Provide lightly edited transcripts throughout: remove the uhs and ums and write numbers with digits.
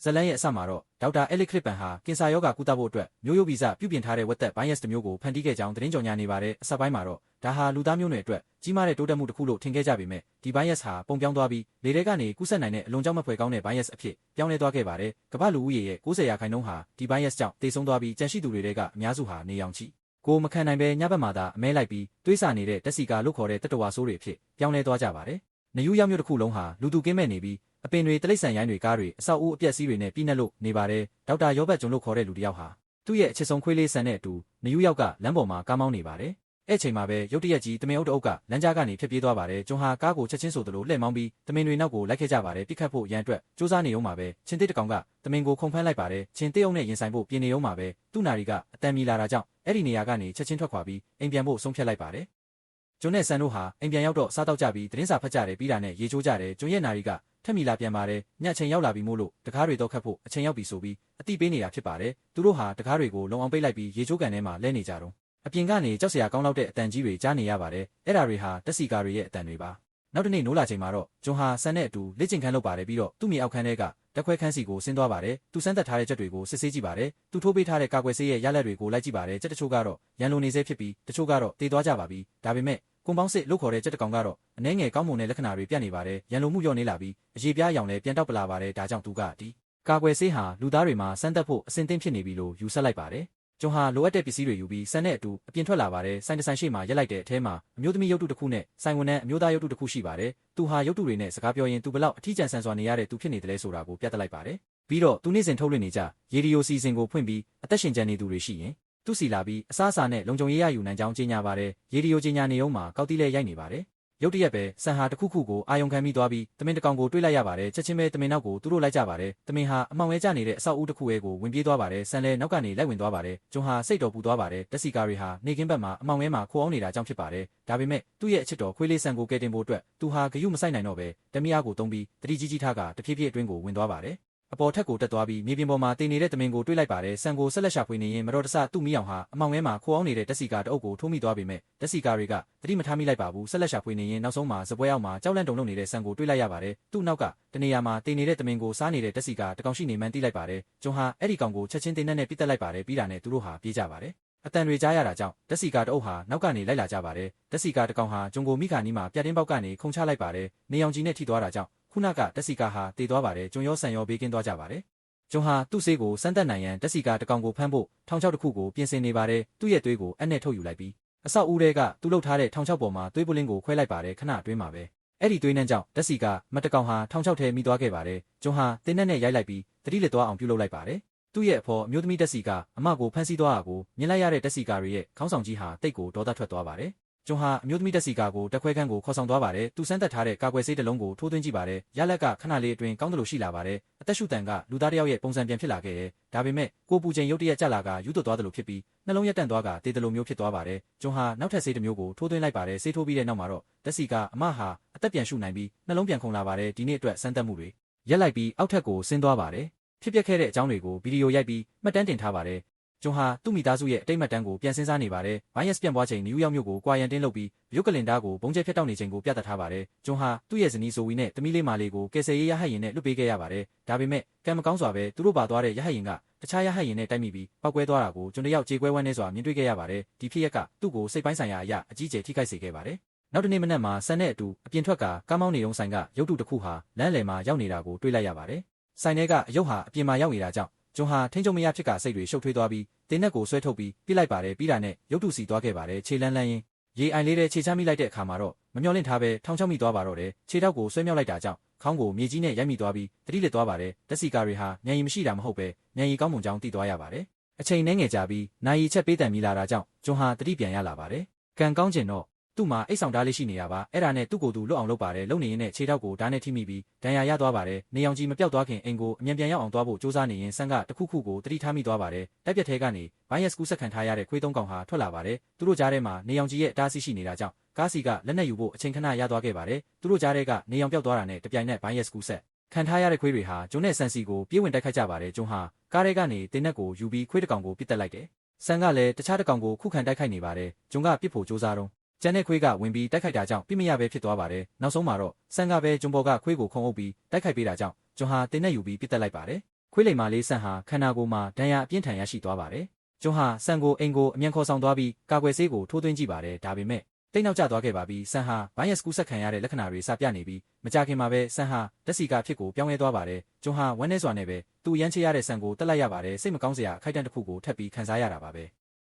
ဇလန်ရဲ့အစမှာတော့ဒေါက်တာအဲလစ်ခရစ်ပန်ဟာကင်ဆာရောဂါကုသဖို့အတွက်မျိုးရိုးဗီဇပြုပြင်ထားတဲ့ဝက်သက် bias တစ်မျိုးကိုဖန်တီးခဲ့ကြောင်းသတင်းကြော်ညာနေပါတယ်အစပိုင်းမှာတော့ဒါဟာလူသားမျိုးနွယ်အတွက်ကြီးမားတဲ့တိုးတက်မှုတစ်ခုလို့ထင်ခဲ့ကြပေမဲ့ဒီ bias ဟာပုံပြောင်းသွားပြီးလေထဲကနေကူးစက်နိုင်တဲ့အလွန်ကြောက်မဖွယ်ကောင်းတဲ့ bias အဖြစ်ပြောင်းလဲသွားခဲ့ပါတယ်ကမ္ဘာလူဦးရေရဲ့90%ဟာဒီ bias ကြောင့်သေဆုံးသွားပြီးကြန့်ရှိသူတွေကအများစုဟာနေရောင်ခြည်ကိုမခံနိုင်ပဲညဘက်မှာသာအမဲလိုက်ပြီးတွေးဆနေတဲ့တက်စီကာလို့ခေါ်တဲ့တတဝါဆိုးတွေအဖြစ်ပြောင်းလဲသွားကြပါတယ်နယူးယောက်မြို့တစ်ခုလုံးဟာလူသူကင်းမဲ့နေပြီးအပင်တွေတိရစ္ဆာန်ရိုင်းတွေကားတွေအဆောက်အဦအပျက်စီးတွေနဲ့ပြည့်နှက်လို့နေပါတယ်ဒေါက်တာရောဘတ်ဂျွန်လို့ခေါ်တဲ့လူတစ်ယောက်ဟာသူ့ရဲ့အချစ်ဆုံးခွေးလေးဆန်နဲ့အတူနယူးယောက်ကလမ်းပေါ်မှာကားမောင်းနေပါတယ်အဲ့ချိန်မှာပဲရုတ်တရက်ကြီးတမင်အုပ်တအုပ်ကလမ်းကြားကနေဖြတ်ပြေးသွားပါတယ်ဂျွန်ဟာကားကိုချက်ချင်းဆိုသလိုလှည့်မောင်းပြီးတမင်တွေနောက်ကိုလိုက်ခဲ့ကြပါတယ်ပြစ်ခတ်ဖို့ရန်အတွက်စူးစမ်းနေုံမှာပဲချင်းတစ်တကောင်ကတမင်ကိုခုန်ဖမ်းလိုက်ပါတယ်ချင်းတစ်အုပ်နဲ့ရင်ဆိုင်ဖို့ပြင်နေုံမှာပဲသူ့နာရီကအတန်မီလာတာကြောင့်အဲ့ဒီနေရာကနေချက်ချင်းထွက်ခွာပြီးအိမ်ပြန်ဖို့ဆုံးဖြတ်လိုက်ပါတယ်ဂျွန်နဲ့ဆန်တို့ဟာအိမ်ပြန်ရောက်တော့စားတော့ကြပြီးသတင်းစာဖတ်ကြတယ်ပြီးတာနဲ့ရေချိုးကြတယ်ဂျွန်ရဲ့နာရီကထက်မီလာပြန်ပါတယ်ညအချိန်ရောက်လာပြီမို့လို့တကားတွေတော့ခတ်ဖို့အချိန်ရောက်ပြီဆိုပြီးအတိပေးနေတာဖြစ်ပါတယ်သူတို့ဟာတကားတွေကိုလုံအောင်ပိတ်လိုက်ပြီးရေချိုးကန်ထဲမှာလဲနေကြတော့အပြင်ကနေကြောက်စရာကောင်းလောက်တဲ့အတန်ကြီးတွေကြားနေရပါတယ်အဲ့ဒါတွေဟာတက်စီကာတွေရဲ့အတန်တွေပါနောက်တစ်နေ့နိုးလာချိန်မှာတော့ဂျွန်ဟာဆန်နဲ့အတူလေ့ကျင့်ခန်းလုပ်ပါတယ်ပြီးတော့သူ့မြေအောက်ခန်းထဲကတက်ခွဲခန်းစီကိုဆင်းသွားပါတယ်သူစမ်းသပ်ထားတဲ့ချက်တွေကိုစစ်ဆေးကြည့်ပါတယ်သူထိုးပေးထားတဲ့ကာကွယ်ဆေးရဲ့ရလဒ်တွေကိုလိုက်ကြည့်ပါတယ်ချက်တချို့ကတော့ရန်လိုနေစေဖြစ်ပြီးတချို့ကတော့တေသွားကြပါပြီဒါပေမဲ့ကွန်ပေါင်းစစ်လို့ခေါ်တဲ့ချက်တကောင်ကတော့အနှဲငယ်ကောင်းမွန်တဲ့လက္ခဏာတွေပြနေပါတယ်ရန်လိုမှုလျော့နေလာပြီးအရေးပြားရောင်လည်းပြန်တောက်ပလာပါတယ်ဒါကြောင့်သူကဒီကာကွယ်ဆေးဟာလူသားတွေမှာစမ်းသပ်ဖို့အဆင်သင့်ဖြစ်နေပြီလို့ယူဆလိုက်ပါတယ်ဂျွန်ဟာလိုအပ်တဲ့ပစ္စည်းတွေယူပြီးဆန်နဲ့အတူအပြင်ထွက်လာပါတယ်ဆိုင်တဆိုင်ရှိမှရက်လိုက်တဲ့အထဲမှာအမျိုးသမီးရုပ်တုတစ်ခုနဲ့ဆိုင်ဝန်ထမ်းအမျိုးသားရုပ်တုတစ်ခုရှိပါတယ်သူဟာရုပ်တုတွေနဲ့စကားပြောရင်သူဘလောက်အထီးကျန်ဆန်စွာနေရတဲ့သူဖြစ်နေတယ်လဲဆိုတာကိုပြသလိုက်ပါတယ်ပြီးတော့သူနေ့စဉ်ထုတ်လွှင့်နေကြရေဒီယိုစီစဉ်ကိုဖွင့်ပြီးအသက်ရှင်ကျန်နေသူတွေရှိရင်သူစီလာပြီးအစားအစာနဲ့လုံခြုံရေးရယူနိုင်ကြောင်းကြေညာပါတယ်ရေဒီယိုကြေညာနေုံမှာကောက်တီးလဲရိုက်နေပါတယ်ရုတ်တရက်ပဲဆန်ဟာတစ်ခုခုကိုအာယုံခံပြီးသွားပြီးတမင်တကောင်ကိုတွေးလိုက်ရပါတယ်ချက်ချင်းပဲတမင်နောက်ကိုသူတို့လိုက်ကြပါတယ်တမင်ဟာအမောင်ရဲကျနေတဲ့အဆောက်အဦတစ်ခုရဲ့ကိုဝင်ပြေးသွားပါတယ်ဆန်လည်းနောက်ကနေလိုက်ဝင်သွားပါတယ်ဂျွန်ဟာစိတ်တော်ပူသွားပါတယ်တက်စီကာတွေဟာနေကင်းဘက်မှာအမောင်ရဲမှာခိုးအောင်နေတာကြောင့်ဖြစ်ပါတယ်ဒါပေမဲ့သူ့ရဲ့အချစ်တော်ခွေးလေးဆန်ကိုကယ်တင်ဖို့အတွက်သူဟာဂယုမဆိုင်နိုင်တော့ပဲတမီးအားကိုတုံးပြီးတတိကြီးကြီးထားကတဖြည်းဖြည်းအတွင်းကိုဝင်သွားပါတယ်အပေါ်ထက်ကိုတက်သွားပြီးမြေပြင်ပေါ်မှာတင်နေတဲ့တမင်ကိုတွေးလိုက်ပါတယ်ဆန်ကိုဆက်လက်ရှာဖွေနေရင်မတော်တဆသူ့မိအောင်ဟာအမောင်ငဲမှာခိုးအောင်နေတဲ့တက်စီကာတအုပ်ကိုထိုးမိသွားပေမဲ့တက်စီကာတွေကသတိမထားမိလိုက်ပါဘူးဆက်လက်ရှာဖွေနေရင်နောက်ဆုံးမှာစပွဲအောက်မှာကြောက်လန့်တုန်လှုပ်နေတဲ့ဆန်ကိုတွေးလိုက်ရပါတယ်သူ့နောက်ကတနေရာမှာတင်နေတဲ့တမင်ကိုစားနေတဲ့တက်စီကာတကောင်ရှိနေမှန်းသိလိုက်ပါတယ်ဂျွန်ဟာအဲ့ဒီကောင်ကိုချက်ချင်းတင်နဲ့ပြစ်တက်လိုက်ပါတယ်ပြီးတာနဲ့သူတို့ဟာပြေးကြပါတယ်အတန်တွေကြားရတာကြောင့်တက်စီကာတအုပ်ဟာနောက်ကနေလိုက်လာကြပါတယ်တက်စီကာတကောင်ဟာဂျွန်ကိုမိခါနီးမှာပြတ်တင်းပေါက်ကနေခုန်ချလိုက်ပါတယ်နေအောင်ကြီးနဲ့ထိသွားတာကြောင့်ခုနကတက်စီကာဟာတေသွားပါတယ်ဂျွန်ရောဆန်ရောဘေးကင်းသွားကြပါတယ်ဂျွန်ဟာသူ့ဆေးကိုစမ်းသပ်နိုင်ရန်တက်စီကာတကောင်ကိုဖမ်းဖို့ထောင်ချောက်တစ်ခုကိုပြင်ဆင်နေပါတယ်သူ့ရဲ့သွေးကိုအနဲ့ထုတ်ယူလိုက်ပြီးအဆောက်အဦတွေကသူ့လှုပ်ထားတဲ့ထောင်ချောက်ပေါ်မှာသွေးပုလင်းကိုခွဲလိုက်ပါတယ်ခဏအတွင်းမှာပဲအဲ့ဒီသွေးနှံကြောင့်တက်စီကာမတ်တကောင်ဟာထောင်ချောက်ထဲမိသွားခဲ့ပါတယ်ဂျွန်ဟာတင်းနဲ့ရိုက်လိုက်ပြီးတတိလက်သွားအောင်ပြုလုပ်လိုက်ပါတယ်သူ့ရဲ့အဖော်အမျိုးသမီးတက်စီကာအမကိုဖမ်းဆီးသွားတာကိုမြင်လိုက်ရတဲ့တက်စီကာတွေရဲ့ခေါင်းဆောင်ကြီးဟာတိတ်ကိုဒေါသထွက်သွားပါတယ်ဂျွန်ဟာအမျိုးသမီးတက်စီကာကိုတက်ခွဲခန်းကိုခေါ်ဆောင်သွားပါတယ်သူစမ်းသပ်ထားတဲ့ကာကွယ်ဆေးတစ်လုံးကိုထိုးသွင်းကြည့်ပါတယ်ရလက်ကခဏလေးအတွင်းကောင်းတယ်လို့ရှိလာပါတယ်အသက်ရှူတန်ကလူသားတစ်ယောက်ရဲ့ပုံစံပြန်ဖြစ်လာခဲ့တယ်ဒါပေမဲ့ကိုပူချိန်ရုတ်တရက်ကျလာကယူသွတ်သွားတယ်လို့ဖြစ်ပြီးနှလုံးရက်တန့်သွားကတေးတယ်လို့မျိုးဖြစ်သွားပါတယ်ဂျွန်ဟာနောက်ထပ်ဆေးတစ်မျိုးကိုထိုးသွင်းလိုက်ပါတယ်ဆေးထိုးပြီးတဲ့နောက်မှာတော့တက်စီကာအမဟာအသက်ပြန်ရှူနိုင်ပြီးနှလုံးပြန်ခုန်လာပါတယ်ဒီနေ့အတွက်စမ်းသပ်မှုတွေရက်လိုက်ပြီးအောက်ထပ်ကိုဆင်းသွားပါတယ်ဖြစ်ပျက်ခဲ့တဲ့အကြောင်းတွေကိုဗီဒီယိုရိုက်ပြီးမှတ်တမ်းတင်ထားပါတယ်ဂျွန်ဟာသူ့မိသားစုရဲ့အတိတ်မှတ်တမ်းကိုပြန်စဉ်းစားနေပါတယ်။ဘိုင်းယက်စ်ပြန့်ပွားချိန်နယူးယောက်မြို့ကိုကွာရန်တင်းလုပ်ပြီးဘရုတ်ကလင်ဒါကိုဘုံကျဲဖြတ်တောက်နေချိန်ကိုပြသထားပါတယ်။ဂျွန်ဟာသူ့ရဲ့ဇနီးဆိုဝီနဲ့သမီးလေးမာလေးကိုကယ်ဆယ်ရေးရဟတ်ယာဉ်နဲ့လွတ်ပေးခဲ့ရပါတယ်။ဒါပေမဲ့ကံမကောင်းစွာပဲသူတို့ပါသွားတဲ့ရဟတ်ယာဉ်ကတခြားရဟတ်ယာဉ်နဲ့တိုက်မိပြီးပောက်ကွဲသွားတာကိုကျွန်တော်ကြေကွဲဝမ်းနေစွာမြင်တွေ့ခဲ့ရပါတယ်။ဒီဖြစ်ရပ်ကသူ့ကိုစိတ်ပိုင်းဆိုင်ရာအရာအကြီးအကျယ်ထိခိုက်စေခဲ့ပါတယ်။နောက်တနေ့မနက်မှာဆန်နဲ့အတူအပြင်ထွက်ကကားမောင်းနေုံဆိုင်ကရုပ်တုတစ်ခုဟာလမ်းလယ်မှာရောက်နေတာကိုတွေ့လိုက်ရပါတယ်။ဆိုင်ထဲကအယုတ်ဟာအပြင်မှာရောက်နေတာကြောင့်ဂျွန်ဟာထိန်းချုပ်မရဖြစ်ကစိတ်တွေရှုပ်ထွေးသွားပြီးတင်းနက်ကိုဆွဲထုတ်ပြီးပြစ်လိုက်ပါတယ်ပြီးတာနဲ့ရုပ်တုစီသွားခဲ့ပါတယ်ခြေလန်းလန်းရင်းရေအိုင်လေးတဲ့ခြေချမိလိုက်တဲ့အခါမှာတော့မမျောလင့်ထားပဲထောင်ချောက်မိသွားပါတော့တယ်ခြေထောက်ကိုဆွဲမြောက်လိုက်တာကြောင့်ခေါင်းကိုမြေကြီးနဲ့ရိုက်မိသွားပြီးတတိလက်သွားပါတယ်တက်စီကာတွေဟာဉာဏ်ရည်မရှိတာမဟုတ်ပဲဉာဏ်ရည်ကောင်းမွန်ကြောင်းသိသွားရပါတယ်အချိန်နှဲငယ်ကြာပြီးနာရီချက်ပေးတံမိလာတာကြောင့်ဂျွန်ဟာတတိပြန်ရလာပါတယ်ကံကောင်းကျင်တော့သူ့မှာအိတ်ဆောင်ဓာတ်လေးရှိနေတာပါအဲ့ဒါနဲ့သူ့ကိုယ်သူလွတ်အောင်လုပ်ပါတယ်လုံနေရင်နဲ့ခြေထောက်ကိုဓာတ်နဲ့ထိမိပြီးဒဏ်ရာရသွားပါတယ်နေအောင်ကြီးမပြောက်သွားခင်အိမ်ကိုအမြန်ပြန်ရောက်အောင်သွားဖို့စူးစမ်းနေရင်ဆန်းကတခုခုကိုတတိထားမိသွားပါတယ်တက်ပြက်ထဲကနေဘိုင်းယက်စ်ကူးဆက်ခံထားရတဲ့ခွေးသုံးကောင်ဟာထွက်လာပါတယ်သူတို့ကြားထဲမှာနေအောင်ကြီးရဲ့တားဆီးရှိနေတာကြောင့်ကားစီကလက်နဲ့ယူဖို့အချိန်ခဏရသွားခဲ့ပါတယ်သူတို့ကြားထဲကနေအောင်ပြောက်သွားတာနဲ့တပြိုင်နက်ဘိုင်းယက်စ်ကူးဆက်ခံထားရတဲ့ခွေးတွေဟာဂျွန်နဲ့ဆန်စီကိုပြေးဝင်တိုက်ခိုက်ကြပါတယ်ဂျွန်ဟာကားထဲကနေတင်းနက်ကိုယူပြီးခွေးတစ်ကောင်ကိုပစ်တက်လိုက်တယ်ဆန်ကလည်းတခြားတစ်ကောင်ကိုခုခံတိုက်ခိုက်နေပါတယ်ဂျွန်ကပစ်ဖို့စူးစမ်းတော့ကျန်တဲ့ခွေးကဝင်ပြီးတိုက်ခိုက်တာကြောင့်ပြစ်မရပဲဖြစ်သွားပါတယ်နောက်ဆုံးမှာတော့ဆန်ကပဲဂျွန်ဘော်ကခွေးကိုခုံအုပ်ပြီးတိုက်ခိုက်ပေးတာကြောင့်ဂျွန်ဟာတင်းနဲ့ယူပြီးပစ်တက်လိုက်ပါတယ် ခွေးလိမ်မာလေးဆန်ဟာခန္ဓာကိုယ်မှာဒဏ်ရာအပြင်းထန်ရရှိသွားပါတယ်။ကျွန်ဟာဆန်ကိုအိမ်ကိုအမြန်ခေါ်ဆောင်သွားပြီးကာကွယ်ဆေးကိုထိုးသွင်းကြည့်ပါတယ်ဒါပေမဲ့တိတ်နောက်ကျသွားခဲ့ပါပြီဆန်ဟာဗိုင်းရပ်စ်ကူးစက်ခံရတဲ့လက္ခဏာတွေစပြနေပြီးမကြာခင်မှာပဲဆန်ဟာတက်စီကာဖြစ်ကိုပြောင်းလဲသွားပါတယ်ကျွန်ဟာဝမ်းနည်းစွာနဲ့ပဲသူ့ရမ်းချရတဲ့ဆန်ကိုတက်လိုက်ရပါတယ်စိတ်မကောင်းစရာအခိုက်အတန့်တစ်ခုကိုထပ်ပြီးခံစားရတာပါပဲ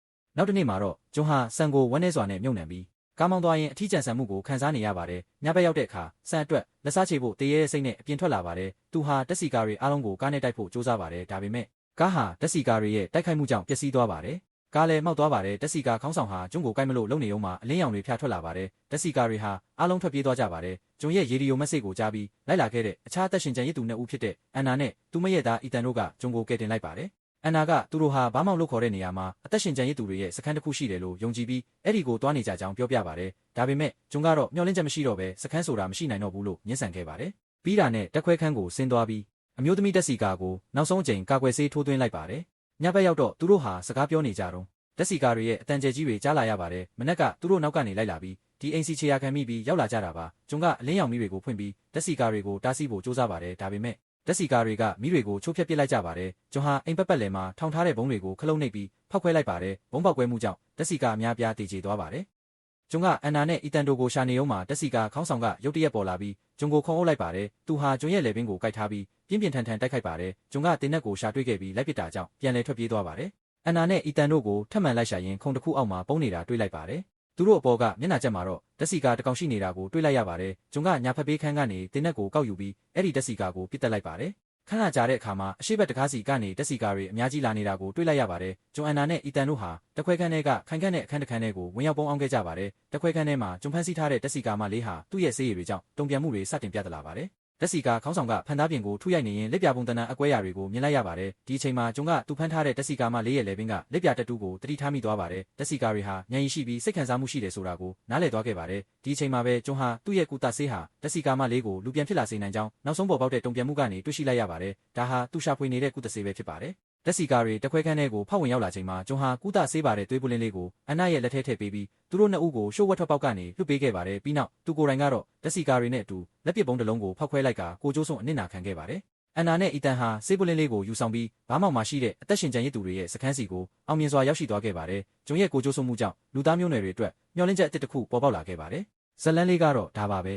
နောက်တစ်နေ့မှာတော့ကျွန်ဟာဆန်ကိုဝမ်းနည်းစွာနဲ့မြုပ်နှံပြီးကားမောင်းသွားရင်အထီးကျန်ဆန်မှုကိုခံစားနေရပါတယ်ညဘက်ရောက်တဲ့အခါဆန်အတွက်လက်စားချေဖို့တရေရဲ့စိတ်နဲ့အပြင်ထွက်လာပါတယ်သူဟာတက်စီကာတွေအားလုံးကိုကားနဲ့တိုက်ဖို့ကြိုးစားပါတယ်ဒါပေမဲ့ကားဟာတက်စီကာတွေရဲ့တိုက်ခိုက်မှုကြောင့်ပျက်စီးသွားပါတယ်ကားလည်းမောက်သွားပါတယ်တက်စီကာခေါင်းဆောင်ဟာကျွန်းကိုကိုက်မလို့လုံနေုံမှာအလင်းရောင်တွေဖြာထွက်လာပါတယ်တက်စီကာတွေဟာအားလုံးထွက်ပြေးသွားကြပါတယ်ကျွန်းရဲ့ရေဒီယိုမက်ဆေ့ကိုကြားပြီးလိုက်လာခဲ့တဲ့အခြားသက်ရှင်ကျန်ရစ်သူနှစ်ဦးဖြစ်တဲ့အန်နာနဲ့သူမရဲ့သားအီတန်တို့ကကျွန်းကိုကယ်တင်လိုက်ပါတယ်အန်နာကသူတို့ဟာဘားမောင်လို့ခေါ်တဲ့နေရာမှာအသက်ရှင်ကျန်ရစ်သူတွေရဲ့စခန်းတစ်ခုရှိတယ်လို့ယုံကြည်ပြီးအဲ့ဒီကိုတွားနေကြကြောင်းပြောပြပါတယ်ဒါပေမဲ့ကျွန်းကတော့မျှော်လင့်ချက်မရှိတော့ဘဲစခန်းဆိုတာမရှိနိုင်တော့ဘူးလို့ညှဉ်းဆန်ခဲ့ပါတယ်ပြီးတာနဲ့တက်ခွဲခန်းကိုဆင်းသွားပြီးအမျိုးသမီးတက်စီကာကိုနောက်ဆုံးအကြိမ်ကာကွယ်ဆေးထိုးသွင်းလိုက်ပါတယ်ညဘက်ရောက်တော့သူတို့ဟာစကားပြောနေကြတော့တက်စီကာတွေရဲ့အတန်ကျဲကြီးတွေကြားလာရပါတယ်မနက်ကသူတို့နောက်ကနေလိုက်လာပြီးဒီအိမ်စီချေရခံမိပြီးရောက်လာကြတာပါကျွန်းကအလင်းရောင်မီးတွေကိုဖွင့်ပြီးတက်စီကာတွေကိုတားဆီးဖို့စူးစမ်းပါတယ်ဒါပေမဲ့တက်စီကာတွေကမီးတွေကိုချိုးဖျက်ပစ်လိုက်ကြပါတယ်ကျွန်းဟာအိမ်ပတ်လည်မှာထောင်ထားတဲ့ဘုံတွေကိုခလုံးနှိပ်ပြီးဖောက်ခွဲလိုက်ပါတယ်ဘုံပေါက်ကွဲမှုကြောင့်တက်စီကာအများပြားတည်ကျေသွားပါတယ်ကျွန်းကအန်နာနဲ့အီတန်တို့ကိုရှာနေုံမှာတက်စီကာခေါင်းဆောင်ကရုတ်တရက်ပေါ်လာပြီးကျွန်းကိုခေါ်အုပ်လိုက်ပါတယ်သူဟာကျွန်းရဲ့လေပင်ကိုကိုက်ထားပြီးပြင်းပြင်းထန်ထန်တိုက်ခိုက်ပါတယ်ကျွန်းကတင်းနက်ကိုရှာတွေ့ခဲ့ပြီးလိုက်ပစ်တာကြောင့်ပြန်လည်ထွက်ပြေးသွားပါတယ်အန်နာနဲ့အီတန်တို့ကိုထပ်မံလိုက်ရှာရင်ခုံတစ်ခုအောက်မှာပုံနေတာတွေ့လိုက်ပါတယ်သူတို့အပေါ်ကမျက်နှာချက်မှာတော့တက်စီကာတကောင်ရှိနေတာကိုတွေ့လိုက်ရပါတယ်ကျွန်းကညာဖက်ပေးခန်းကနေတင်းနက်ကိုကောက်ယူပြီးအဲ့ဒီတက်စီကာကိုပစ်တက်လိုက်ပါတယ်ခဏကြာတဲ့အခါမှာအရှိဘက်တကားစီကနေတက်စီကာတွေအများကြီးလာနေတာကိုတွေ့လိုက်ရပါတယ်ကျွန်းအန်နာနဲ့အီတန်တို့ဟာတခွဲခန်းထဲကခိုင်ခန့်တဲ့အခန်းတစ်ခန်းထဲကိုဝင်ရောက်ပုံအောင်ခဲ့ကြပါတယ်တခွဲခန်းထဲမှာကျွန်းဖမ်းဆီးထားတဲ့တက်စီကာမလေးဟာသူ့ရဲ့ဆေးရည်တွေကြောင့်တုံ့ပြန်မှုတွေစတင်ပြသလာပါတယ်တက်စီကာခေါင်းဆောင်ကဖန်သားပြင်ကိုထုရိုက်နေရင်လက်ပြပုံတန်းအကွဲရာတွေကိုမြင်လိုက်ရပါတယ်ဒီအချိန်မှာကျွန်းကသူဖမ်းထားတဲ့တက်စီကာမလေးရဲ့လေပင်ကလက်ပြတက်တူးကိုတတိထားမိသွားပါတယ်တက်စီကာတွေဟာဉာဏ်ရည်ရှိပြီးစိတ်ခံစားမှုရှိတယ်ဆိုတာကိုနားလည်သွားခဲ့ပါတယ်ဒီအချိန်မှာပဲကျွန်းဟာသူ့ရဲ့ကုသဆေးဟာတက်စီကာမလေးကိုလူပြန်ဖြစ်လာစေနိုင်ကြောင်းနောက်ဆုံးပေါ်ပေါက်တဲ့တုံ့ပြန်မှုကနေတွေ့ရှိလိုက်ရပါတယ်ဒါဟာသူရှာဖွေနေတဲ့ကုသဆေးပဲဖြစ်ပါတယ်တက်စီကာတွေတခွဲခန်းထဲကိုဖောက်ဝင်ရောက်လာချိန်မှာကျွန်းဟာကုသဆေးပါတဲ့သွေးပုလင်းလေးကိုအန်နာရဲ့လက်ထဲထည့်ပေးပြီးသူတို့နှစ်ဦးကိုရှိုးဝက်ထွက်ပေါက်ကနေလွှတ်ပေးခဲ့ပါတယ်ပြီးနောက်သူကိုယ်တိုင်ကတော့တက်စီကာတွေနဲ့အတူလက်ပစ်ပုံးတစ်လုံးကိုဖောက်ခွဲလိုက်ကကိုကျိုးစွန်အနစ်နာခံခဲ့ပါတယ်အန်နာနဲ့အီတန်ဟာဆေးပုလင်းလေးကိုယူဆောင်ပြီးဘားမောင်မှာရှိတဲ့အသက်ရှင်ကျန်ရစ်သူတွေရဲ့စခန်းစီကိုအောင်မြင်စွာရောက်ရှိသွားခဲ့ပါတယ်ကျွန်းရဲ့ကိုကျိုးစွန်မှုကြောင့်လူသားမျိုးနွယ်တွေအတွက်မျှော်လင့်ချက်အသစ်တစ်ခုပေါ်ပေါက်လာခဲ့ပါတယ်ဇလန်းလေးကတော့ဒါပါပဲ